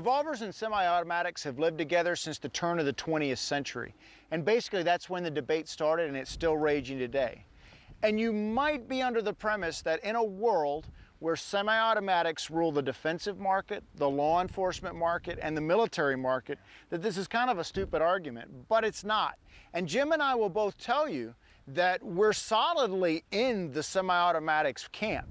Revolvers and semi-automatics have lived together since the turn of the 20th century. And basically that's when the debate started, and it's still raging today. And you might be under the premise that in a world where semi-automatics rule the defensive market, the law enforcement market, and the military market, that this is kind of a stupid argument, but it's not. And Jim and I will both tell you that we're solidly in the semi-automatics camp,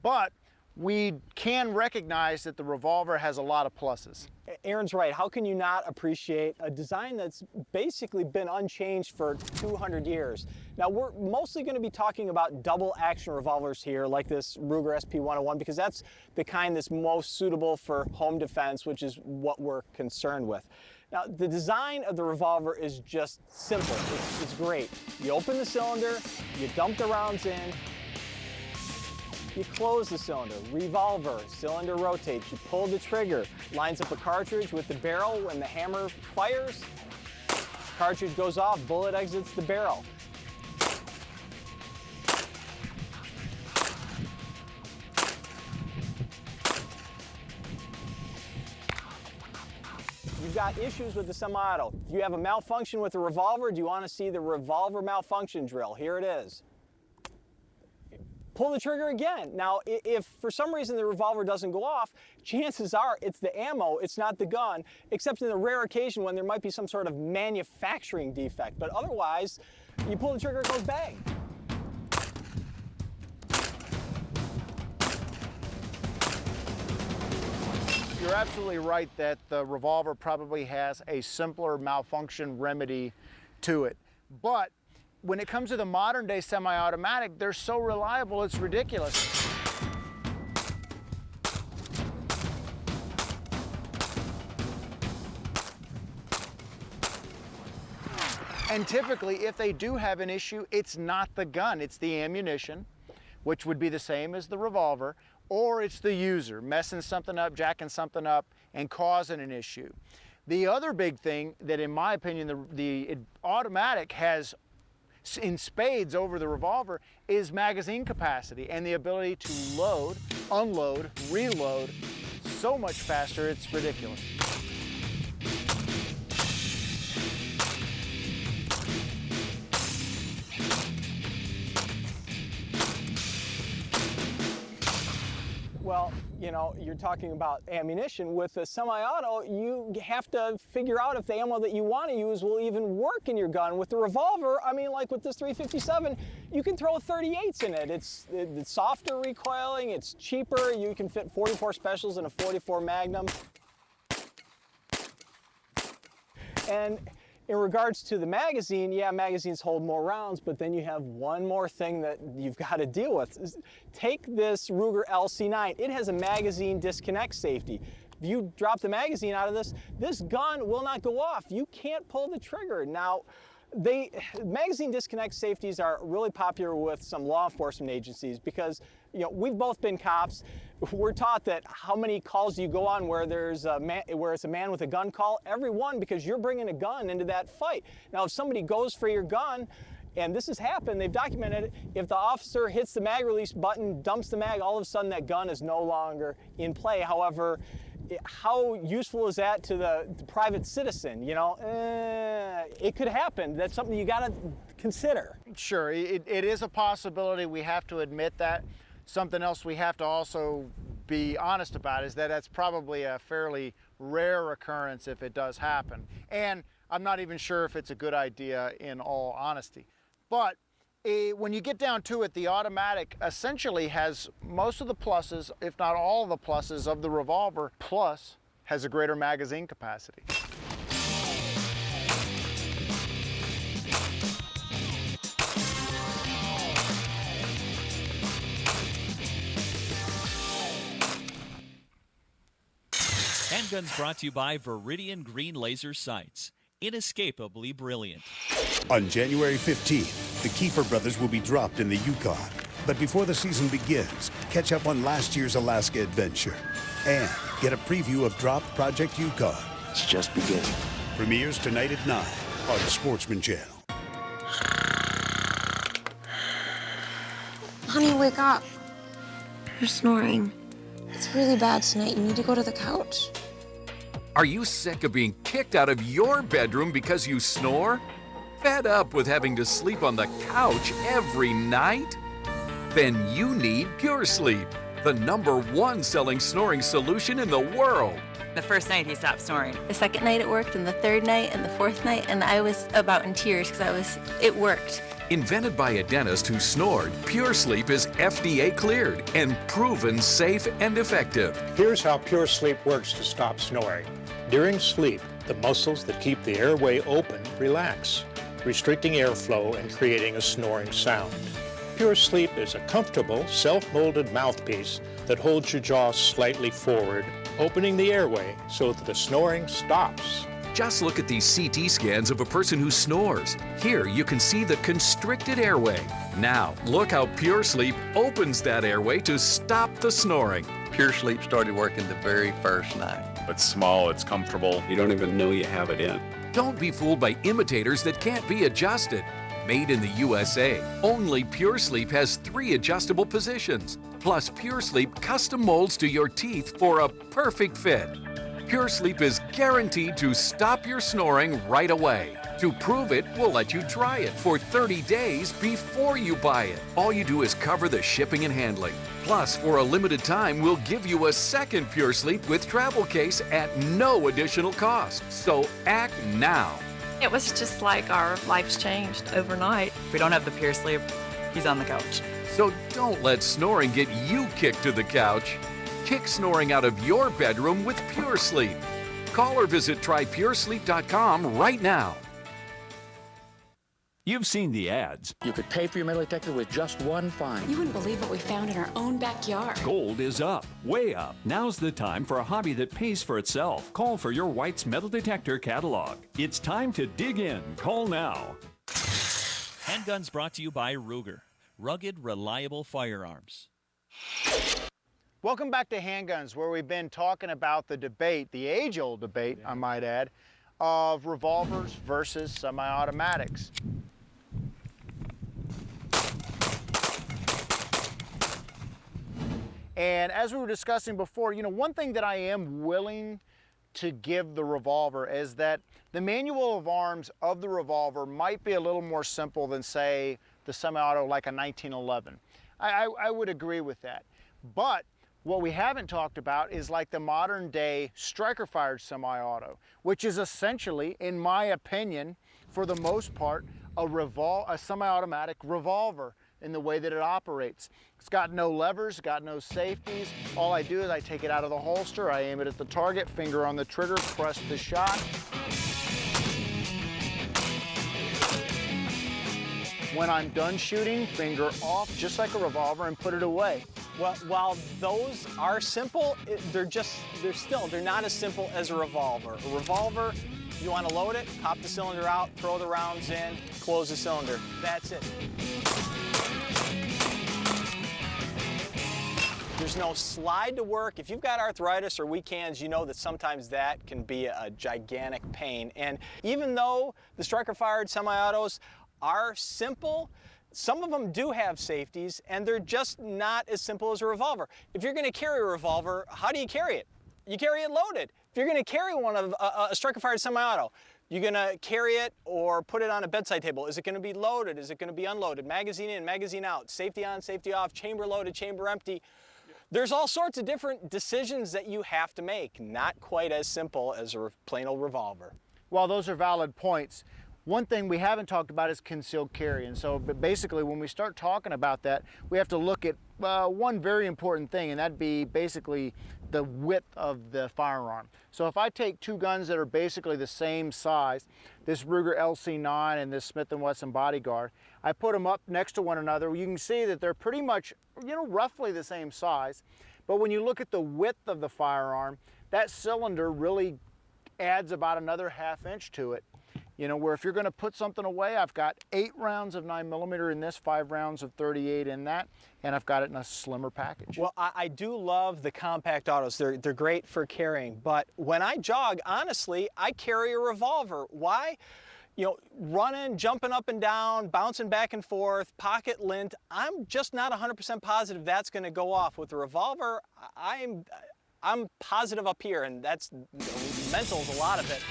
but we can recognize that the revolver has a lot of pluses. Aaron's right. How can you not appreciate a design that's basically been unchanged for 200 years? Now, we're mostly going to be talking about double action revolvers here, like this Ruger SP101, because that's the kind that's most suitable for home defense, which is what we're concerned with. Now, the design of the revolver is just simple. It's great. You open the cylinder, you dump the rounds in, you close the cylinder, revolver, cylinder rotates, you pull the trigger, lines up a cartridge with the barrel. When the hammer fires, cartridge goes off, bullet exits the barrel. You've got issues with the semi-auto. If you have a malfunction with the revolver, do you want to see the revolver malfunction drill? Here it is. Pull the trigger again. Now, if for some reason the revolver doesn't go off, chances are it's the ammo, it's not the gun, except in the rare occasion when there might be some sort of manufacturing defect. But otherwise, you pull the trigger, it goes bang. You're absolutely right that the revolver probably has a simpler malfunction remedy to it. But when it comes to the modern day semi-automatic, they're so reliable, it's ridiculous. And typically, if they do have an issue, it's not the gun, it's the ammunition, which would be the same as the revolver, or it's the user messing something up, jacking something up, and causing an issue. The other big thing that, in my opinion, the automatic has in spades over the revolver is magazine capacity and the ability to load, unload, reload so much faster, it's ridiculous. Well, you know, you're talking about ammunition. With a semi-auto, you have to figure out if the ammo that you want to use will even work in your gun. With the revolver, I mean, like with this 357, you can throw 38s in it. It's softer recoiling, it's cheaper, you can fit 44 specials in a 44 Magnum. And in regards to the magazine, yeah, magazines hold more rounds, but then you have one more thing that you've got to deal with. Take this Ruger LC9. It has a magazine disconnect safety. If you drop the magazine out of this gun will not go off. You can't pull the trigger. Now, magazine disconnect safeties are really popular with some law enforcement agencies because, you know, we've both been cops. We're taught that how many calls do you go on where it's a man with a gun call? Every one, because you're bringing a gun into that fight. Now, if somebody goes for your gun, and this has happened, they've documented it, if the officer hits the mag release button, dumps the mag, all of a sudden that gun is no longer in play. However, how useful is that to the private citizen? You know, it could happen. That's something you got to consider. Sure, it is a possibility. We have to admit that. Something else we have to also be honest about is that that's probably a fairly rare occurrence if it does happen. And I'm not even sure if it's a good idea in all honesty. But when you get down to it, the automatic essentially has most of the pluses, if not all of the pluses of the revolver, plus has a greater magazine capacity. Handguns brought to you by Viridian Green Laser Sights. Inescapably brilliant. On January 15th, the Kiefer brothers will be dropped in the Yukon. But before the season begins, catch up on last year's Alaska adventure and get a preview of Drop Project Yukon. It's just beginning. Premieres tonight at 9 on the Sportsman Channel. Honey, wake up. You're snoring. It's really bad tonight. You need to go to the couch. Are you sick of being kicked out of your bedroom because you snore? Fed up with having to sleep on the couch every night? Then you need Pure Sleep, the #1 selling snoring solution in the world. The first night he stopped snoring. The second night it worked, and the third night, and the fourth night, and I was about in tears because it worked. Invented by a dentist who snored, Pure Sleep is FDA cleared and proven safe and effective. Here's how Pure Sleep works to stop snoring. During sleep, the muscles that keep the airway open relax, restricting airflow and creating a snoring sound. Pure Sleep is a comfortable, self-molded mouthpiece that holds your jaw slightly forward, opening the airway so that the snoring stops. Just look at these CT scans of a person who snores. Here you can see the constricted airway. Now, look how Pure Sleep opens that airway to stop the snoring. Pure Sleep started working the very first night. It's small, it's comfortable. You don't even know you have it in. Don't be fooled by imitators that can't be adjusted. Made in the USA, only Pure Sleep has 3 adjustable positions. Plus, Pure Sleep custom molds to your teeth for a perfect fit. Pure Sleep is guaranteed to stop your snoring right away. To prove it, we'll let you try it for 30 days before you buy it. All you do is cover the shipping and handling. Plus, for a limited time, we'll give you a second Pure Sleep with travel case at no additional cost. So act now. It was just like our lives changed overnight. If we don't have the Pure Sleep, he's on the couch. So don't let snoring get you kicked to the couch. Kick snoring out of your bedroom with Pure Sleep. Call or visit trypuresleep.com right now. You've seen the ads. You could pay for your metal detector with just one fine. You wouldn't believe what we found in our own backyard. Gold is up, way up. Now's the time for a hobby that pays for itself. Call for your White's metal detector catalog. It's time to dig in. Call now. Handguns brought to you by Ruger. Rugged, reliable firearms. Welcome back to Handguns, where we've been talking about the debate, the age-old debate, I might add, of revolvers versus semi-automatics. And as we were discussing before, you know, one thing that I am willing to give the revolver is that the manual of arms of the revolver might be a little more simple than, say, the semi-auto like a 1911. I would agree with that. But what we haven't talked about is like the modern day striker-fired semi-auto, which is essentially, in my opinion, for the most part, a semi-automatic revolver in the way that it operates. It's got no levers, got no safeties. All I do is I take it out of the holster, I aim it at the target, finger on the trigger, press the shot. When I'm done shooting, finger off, just like a revolver, and put it away. Well, while those are simple, they're not as simple as a revolver. A revolver, you want to load it, pop the cylinder out, throw the rounds in, close the cylinder. That's it. There's no slide to work. If you've got arthritis or weak hands, you know that sometimes that can be a gigantic pain. And even though the striker-fired semi-autos are simple, some of them do have safeties, and they're just not as simple as a revolver. If you're going to carry a revolver, how do you carry it? You carry it loaded. If you're going to carry one of a striker-fired semi-auto, you're going to carry it or put it on a bedside table. Is it going to be loaded? Is it going to be unloaded? Magazine in, magazine out, safety on, safety off, chamber loaded, chamber empty. There's all sorts of different decisions that you have to make. Not quite as simple as a plain old revolver. While those are valid points, one thing we haven't talked about is concealed carry. And so basically when we start talking about that, we have to look at one very important thing, and that'd be basically the width of the firearm. So if I take two guns that are basically the same size, this Ruger LC9 and this Smith & Wesson Bodyguard, I put them up next to one another, you can see that they're pretty much, you know, roughly the same size. But when you look at the width of the firearm, that cylinder really adds about another ½ inch to it. You know, where if you're going to put something away, I've got 8 rounds of 9mm in this, 5 rounds of 38 in that, and I've got it in a slimmer package. Well, I do love the compact autos. They're great for carrying, but when I jog, honestly, I carry a revolver. Why? You know, running, jumping up and down, bouncing back and forth, pocket lint, I'm just not 100% positive that's going to go off. With the revolver, I I'm positive up here, and that's, mental is a lot of it.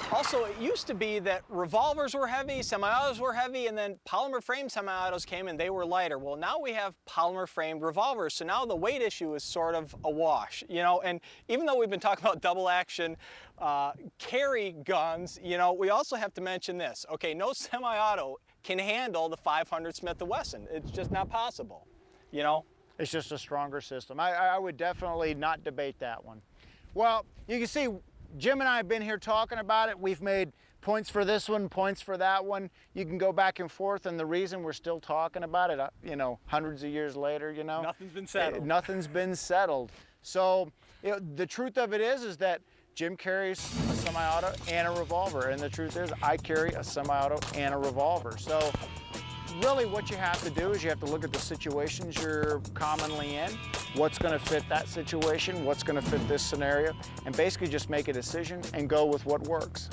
Also, it used to be that revolvers were heavy, semi-autos were heavy, and then polymer frame semi-autos came and they were lighter. Well, now we have polymer framed revolvers, so now the weight issue is sort of a wash, you know, and even though we've been talking about double action carry guns, you know, we also have to mention this. Okay, no semi-auto can handle the 500 Smith & Wesson. It's just not possible, you know? It's just a stronger system. I would definitely not debate that one. Well, you can see Jim and I have been here talking about it. We've made points for this one, points for that one. You can go back and forth, and the reason we're still talking about it, you know, hundreds of years later, you know. Nothing's been settled. Nothing's been settled. So, you know, the truth of it is that Jim carries a semi-auto and a revolver, and the truth is I carry a semi-auto and a revolver. So really what you have to do is you have to look at the situations you're commonly in, what's going to fit that situation, what's going to fit this scenario, and basically just make a decision and go with what works.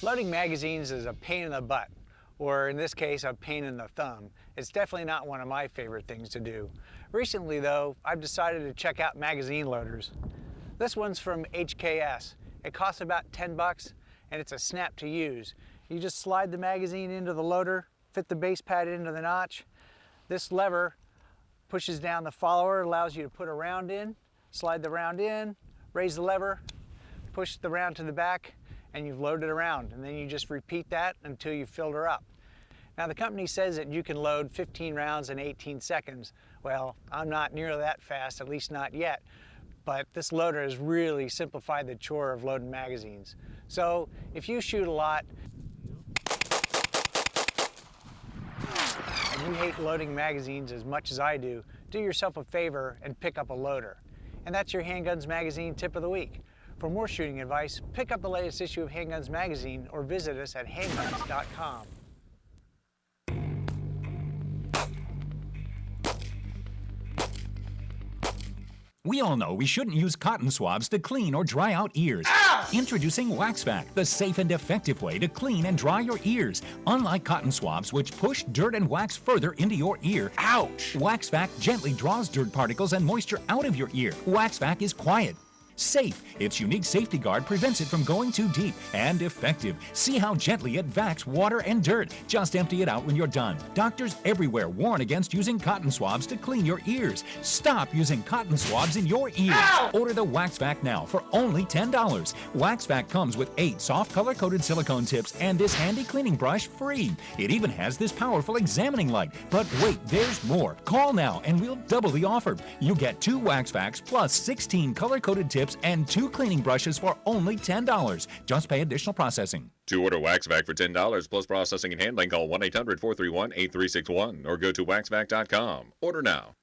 Loading magazines is a pain in the butt, or in this case, a pain in the thumb. It's definitely not one of my favorite things to do. Recently though, I've decided to check out magazine loaders. This one's from HKS. It costs about 10 bucks and it's a snap to use. You just slide the magazine into the loader, fit the base pad into the notch. This lever pushes down the follower, allows you to put a round in, slide the round in, raise the lever, push the round to the back, and you've loaded a round. And then you just repeat that until you filled her up. Now the company says that you can load 15 rounds in 18 seconds. Well, I'm not nearly that fast, at least not yet. But this loader has really simplified the chore of loading magazines. So if you shoot a lot and you hate loading magazines as much as I do yourself a favor and pick up a loader. And that's your Handguns Magazine tip of the week. For more shooting advice, pick up the latest issue of Handguns Magazine or visit us at handguns.com. We all know we shouldn't use cotton swabs to clean or dry out ears. Introducing WaxVac, the safe and effective way to clean and dry your ears. Unlike cotton swabs, which push dirt and wax further into your ear, ouch! WaxVac gently draws dirt particles and moisture out of your ear. WaxVac is quiet, safe. Its unique safety guard prevents it from going too deep, and effective. See how gently it vacs water and dirt. Just empty it out when you're done. Doctors everywhere warn against using cotton swabs to clean your ears. Stop using cotton swabs in your ears. Ow! Order the WaxVac now for only $10. WaxVac comes with 8 soft color-coded silicone tips and this handy cleaning brush free. It even has this powerful examining light. But wait, there's more. Call now and we'll double the offer. You get 2 WaxVacs plus 16 color-coded tips and 2 cleaning brushes for only $10. Just pay additional processing. To order WaxVac for $10 plus processing and handling, call 1-800-431-8361 or go to waxvac.com. Order now.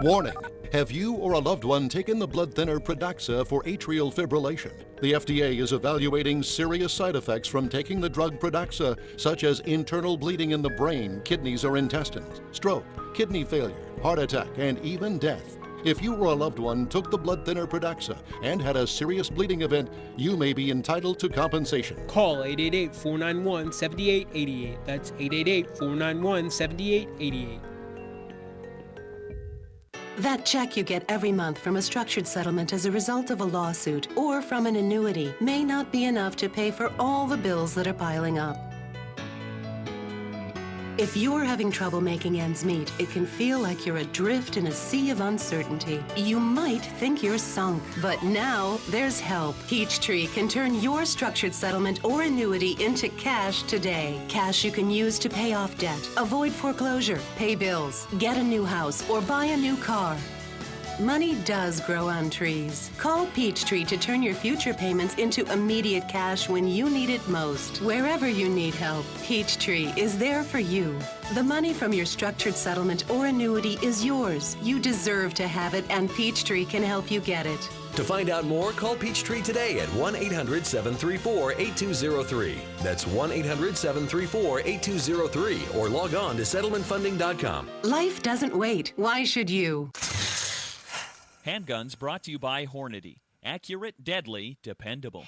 Warning! Have you or a loved one taken the blood thinner Pradaxa for atrial fibrillation? The FDA is evaluating serious side effects from taking the drug Pradaxa, such as internal bleeding in the brain, kidneys, or intestines, stroke, kidney failure, heart attack, and even death. If you or a loved one took the blood thinner Pradaxa and had a serious bleeding event, you may be entitled to compensation. Call 888-491-7888. That's 888-491-7888. That check you get every month from a structured settlement as a result of a lawsuit or from an annuity may not be enough to pay for all the bills that are piling up. If you're having trouble making ends meet, it can feel like you're adrift in a sea of uncertainty. You might think you're sunk, but now there's help. Peachtree can turn your structured settlement or annuity into cash today. Cash you can use to pay off debt, avoid foreclosure, pay bills, get a new house, or buy a new car. Money does grow on trees. Call Peachtree to turn your future payments into immediate cash when you need it most. Wherever you need help, Peachtree is there for you. The money from your structured settlement or annuity is yours. You deserve to have it, and Peachtree can help you get it. To find out more, call Peachtree today at 1-800-734-8203. That's 1-800-734-8203, or log on to settlementfunding.com. Life doesn't wait. Why should you? Handguns brought to you by Hornady. Accurate, deadly, dependable.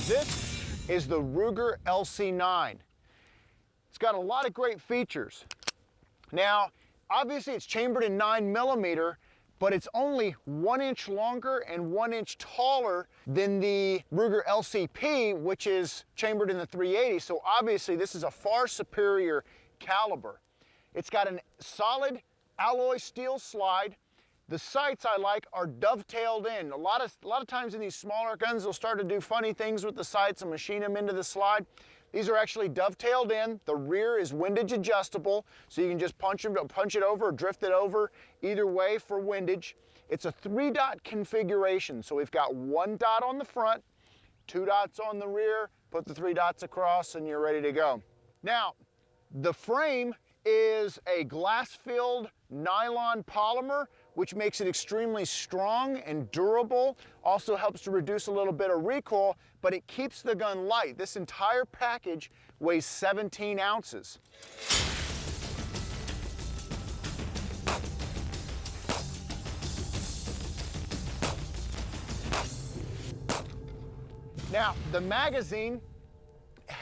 This is the Ruger LC9. It's got a lot of great features. Now, obviously it's chambered in 9mm, but it's only 1 inch longer and 1 inch taller than the Ruger LCP, which is chambered in the 380. So obviously this is a far superior caliber. It's got a solid alloy steel slide. The sights I like are dovetailed in. A lot of times in these smaller guns, they'll start to do funny things with the sights and machine them into the slide. These are actually dovetailed in. The rear is windage adjustable, so you can just punch it over or drift it over either way for windage. It's a 3-dot configuration, so we've got 1 dot on the front, 2 dots on the rear, put the 3 dots across, and you're ready to go. Now, the frame is a glass-filled nylon polymer, which makes it extremely strong and durable. Also helps to reduce a little bit of recoil, but it keeps the gun light. This entire package weighs 17 ounces. Now, the magazine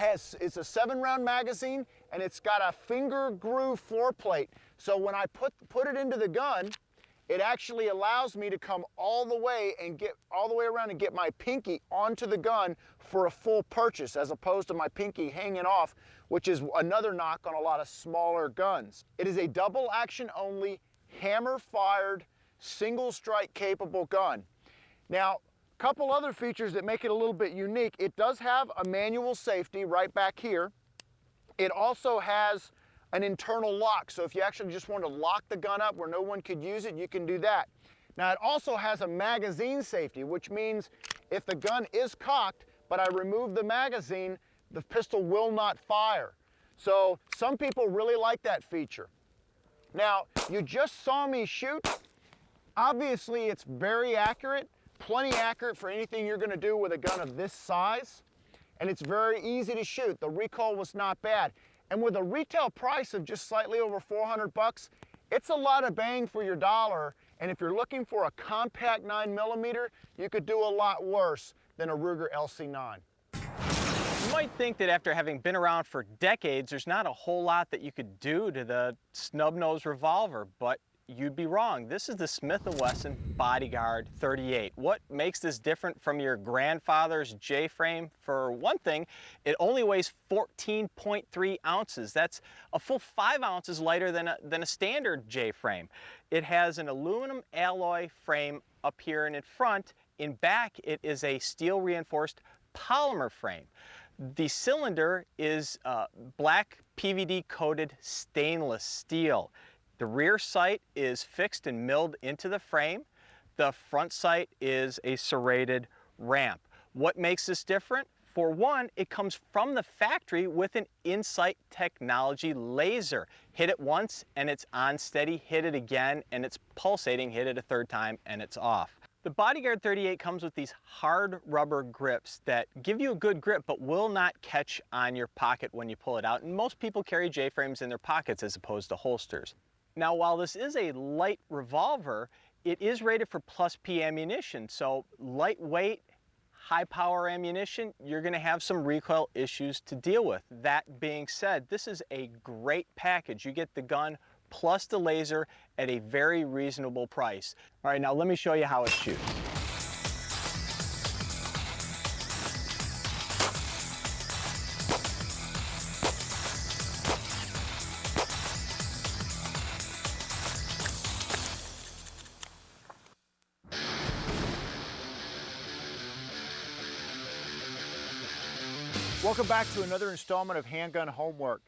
it's a 7-round magazine, and it's got a finger groove foreplate. So when I put it into the gun, it actually allows me to come all the way around and get my pinky onto the gun for a full purchase, as opposed to my pinky hanging off, which is another knock on a lot of smaller guns. It is a double action only, hammer fired, single strike capable gun. Now, a couple other features that make it a little bit unique. It does have a manual safety right back here. It also has an internal lock, so if you actually just want to lock the gun up where no one could use it, you can do that. Now, it also has a magazine safety, which means if the gun is cocked, but I remove the magazine, the pistol will not fire. So some people really like that feature. Now, you just saw me shoot. Obviously, it's very accurate, plenty accurate for anything you're going to do with a gun of this size, and it's very easy to shoot. The recoil was not bad. And with a retail price of just slightly over 400 bucks, it's a lot of bang for your dollar. And if you're looking for a compact 9mm, you could do a lot worse than a Ruger LC9. You might think that after having been around for decades, there's not a whole lot that you could do to the snub-nose revolver, but you'd be wrong. This is the Smith & Wesson Bodyguard 38. What makes this different from your grandfather's J-frame? For one thing, it only weighs 14.3 ounces. That's a full 5 ounces lighter than a standard J-frame. It has an aluminum alloy frame up here and in front. In back, it is a steel reinforced polymer frame. The cylinder is black PVD coated stainless steel. The rear sight is fixed and milled into the frame. The front sight is a serrated ramp. What makes this different? For one, it comes from the factory with an Insight technology laser. Hit it once and it's on steady, hit it again and it's pulsating, hit it a third time and it's off. The Bodyguard 38 comes with these hard rubber grips that give you a good grip but will not catch on your pocket when you pull it out. And most people carry J-frames in their pockets as opposed to holsters. Now, while this is a light revolver, it is rated for plus P ammunition, so lightweight, high power ammunition, you're going to have some recoil issues to deal with. That being said, this is a great package. You get the gun plus the laser at a very reasonable price. All right, now let me show you how it shoots. Welcome back to another installment of Handgun Homework.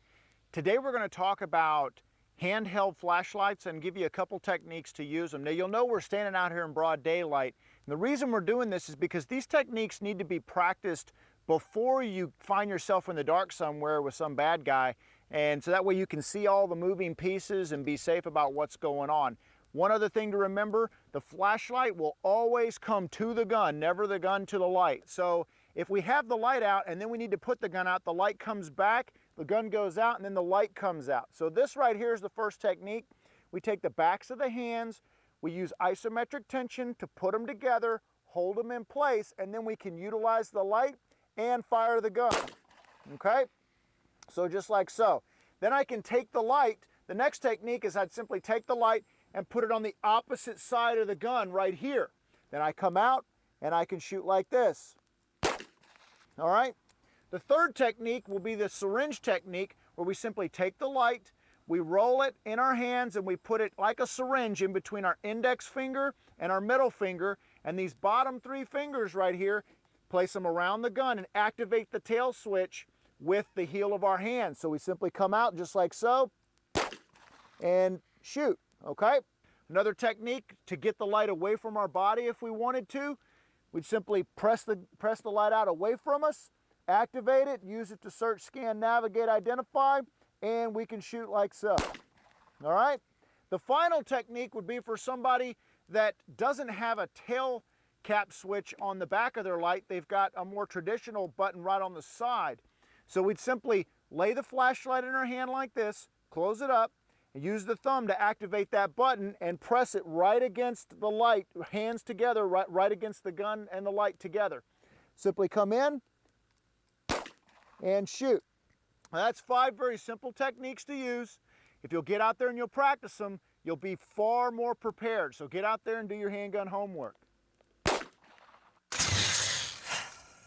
Today we're going to talk about handheld flashlights and give you a couple techniques to use them. Now you'll know we're standing out here in broad daylight. And the reason we're doing this is because these techniques need to be practiced before you find yourself in the dark somewhere with some bad guy. And so that way you can see all the moving pieces and be safe about what's going on. One other thing to remember, the flashlight will always come to the gun, never the gun to the light. So if we have the light out and then we need to put the gun out, the light comes back, the gun goes out, and then the light comes out. So this right here is the first technique. We take the backs of the hands, we use isometric tension to put them together, hold them in place, and then we can utilize the light and fire the gun, okay? So just like so. Then I can take the light. The next technique is I'd simply take the light and put it on the opposite side of the gun right here. Then I come out and I can shoot like this. All right? The third technique will be the syringe technique, where we simply take the light, we roll it in our hands, and we put it like a syringe in between our index finger and our middle finger, and these bottom three fingers right here, place them around the gun and activate the tail switch with the heel of our hand. So we simply come out just like so and shoot, okay? Another technique to get the light away from our body if we wanted to, we'd simply press the light out away from us, activate it, use it to search, scan, navigate, identify, and we can shoot like so. All right? The final technique would be for somebody that doesn't have a tail cap switch on the back of their light. They've got a more traditional button right on the side. So we'd simply lay the flashlight in our hand like this, close it up, and use the thumb to activate that button and press it right against the light, hands together, right against the gun and the light together. Simply come in and shoot. Now that's 5 very simple techniques to use. If you'll get out there and you'll practice them, you'll be far more prepared. So get out there and do your handgun homework.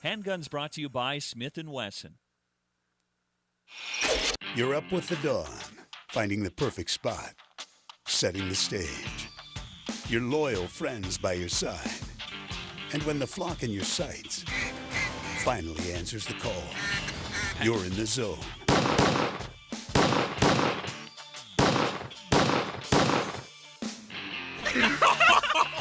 Handguns brought to you by Smith & Wesson. You're up with the dawn, finding the perfect spot, setting the stage. Your loyal friends by your side. And when the flock in your sights finally answers the call, you're in the zone.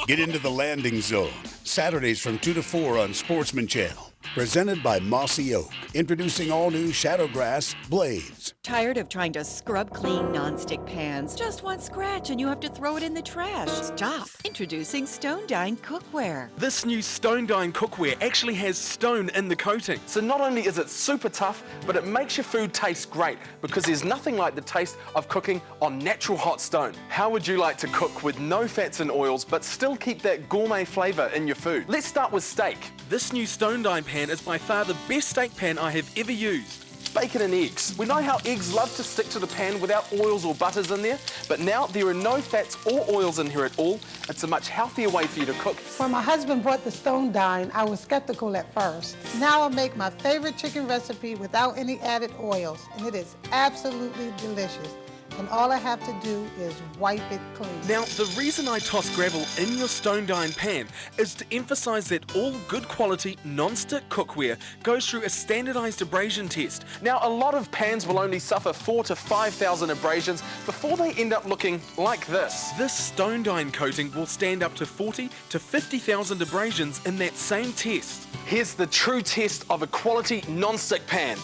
Get into the landing zone, Saturdays from 2 to 4 on Sportsman Channel. Presented by Mossy Oak. Introducing all new Shadowgrass Blades. Tired of trying to scrub clean nonstick pans? Just one scratch and you have to throw it in the trash. Stop. Introducing Stone Dine Cookware. This new Stone Dine cookware actually has stone in the coating. So not only is it super tough, but it makes your food taste great because there's nothing like the taste of cooking on natural hot stone. How would you like to cook with no fats and oils but still keep that gourmet flavour in your food? Let's start with steak. This new Stone Dine pan is by far the best steak pan I have ever used. Bacon and eggs. We know how eggs love to stick to the pan without oils or butters in there, but now there are no fats or oils in here at all. It's a much healthier way for you to cook. When my husband brought the Stone Dine, I was skeptical at first. Now I make my favorite chicken recipe without any added oils, and it is absolutely delicious. And all I have to do is wipe it clean. Now, the reason I toss gravel in your Stone Dine pan is to emphasise that all good quality non-stick cookware goes through a standardised abrasion test. Now, a lot of pans will only suffer 4,000 to 5,000 abrasions before they end up looking like this. This Stone Dine coating will stand up to 40,000 to 50,000 abrasions in that same test. Here's the true test of a quality non-stick pan.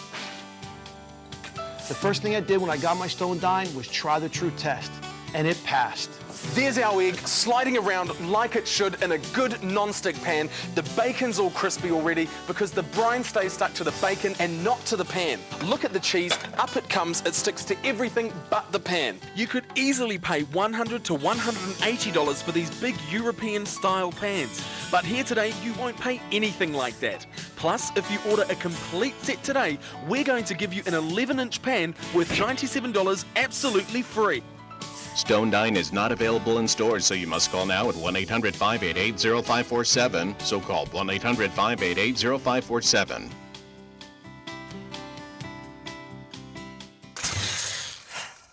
The first thing I did when I got my Stone Dine was try the true test, and it passed. There's our egg sliding around like it should in a good non-stick pan. The bacon's all crispy already because the brine stays stuck to the bacon and not to the pan. Look at the cheese, up it comes, it sticks to everything but the pan. You could easily pay $100 to $180 for these big European style pans. But here today, you won't pay anything like that. Plus, if you order a complete set today, we're going to give you an 11-inch pan worth $97 absolutely free. Stone Dine is not available in stores, so you must call now at 1-800-588-0547. So call 1-800-588-0547.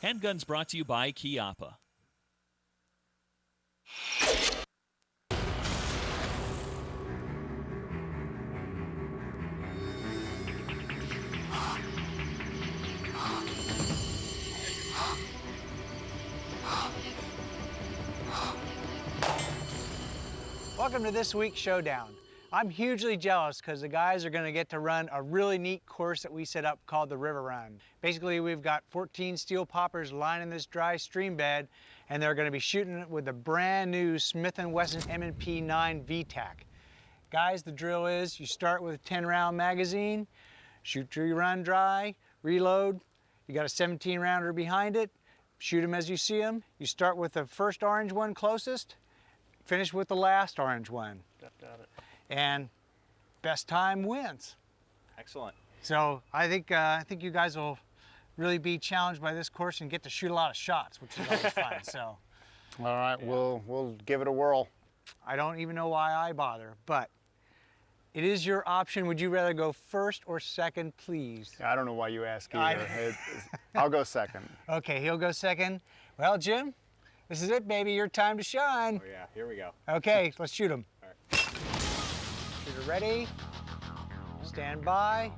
Handguns brought to you by Chiappa. Welcome to this week's showdown. I'm hugely jealous because the guys are going to get to run a really neat course that we set up called the River Run. Basically, we've got 14 steel poppers lining this dry stream bed, and they're going to be shooting it with a brand new Smith & Wesson M&P 9 VTAC. Guys, the drill is you start with a 10-round magazine, shoot till you run dry, reload. You got a 17-rounder behind it, shoot them as you see them. You start with the first orange one closest, finish with the last orange one. Got it. And best time wins. Excellent. So I think you guys will really be challenged by this course and get to shoot a lot of shots, which is always fun. So, all right, yeah. We'll give it a whirl. I don't even know why I bother, but it is your option. Would you rather go first or second, please? I don't know why you ask either. I'll go second. Okay, he'll go second. Well, Jim, this is it, baby. Your time to shine. Oh yeah, here we go. Okay, let's shoot him. All right. Shooter ready. Stand by.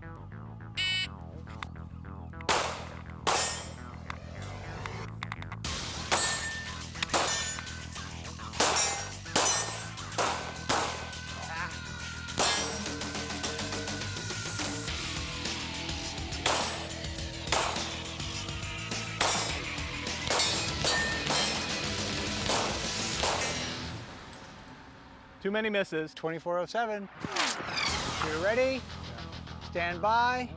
Too many misses. 2407. Shooter ready. Stand by.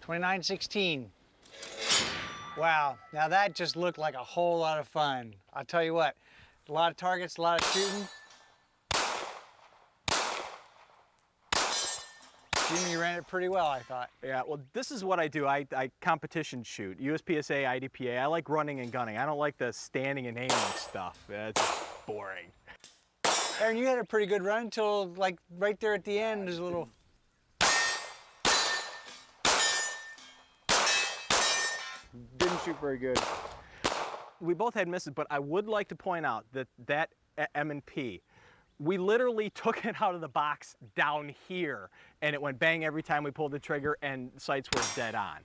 .2916. Wow, now that just looked like a whole lot of fun. I'll tell you what, a lot of targets, a lot of shooting. Jimmy, you ran it pretty well, I thought. Yeah, well, this is what I do. I competition shoot, USPSA, IDPA. I like running and gunning. I don't like the standing and aiming stuff. It's boring. Aaron, you had a pretty good run until like right there at the end, there's a little... Didn't shoot very good. We both had misses, but I would like to point out that M&P, we literally took it out of the box down here, and it went bang every time we pulled the trigger, and sights were dead on.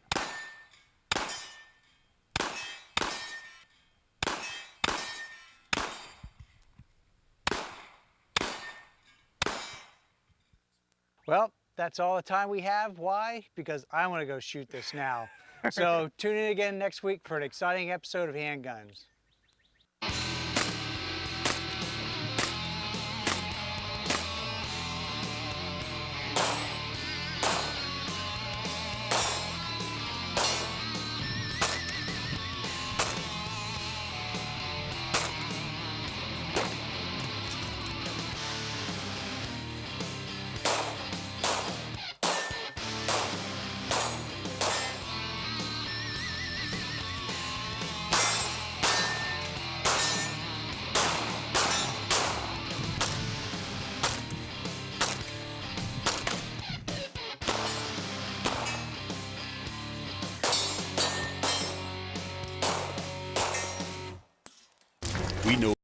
Well, that's all the time we have. Why? Because I want to go shoot this now. So tune in again next week for an exciting episode of Handguns. We know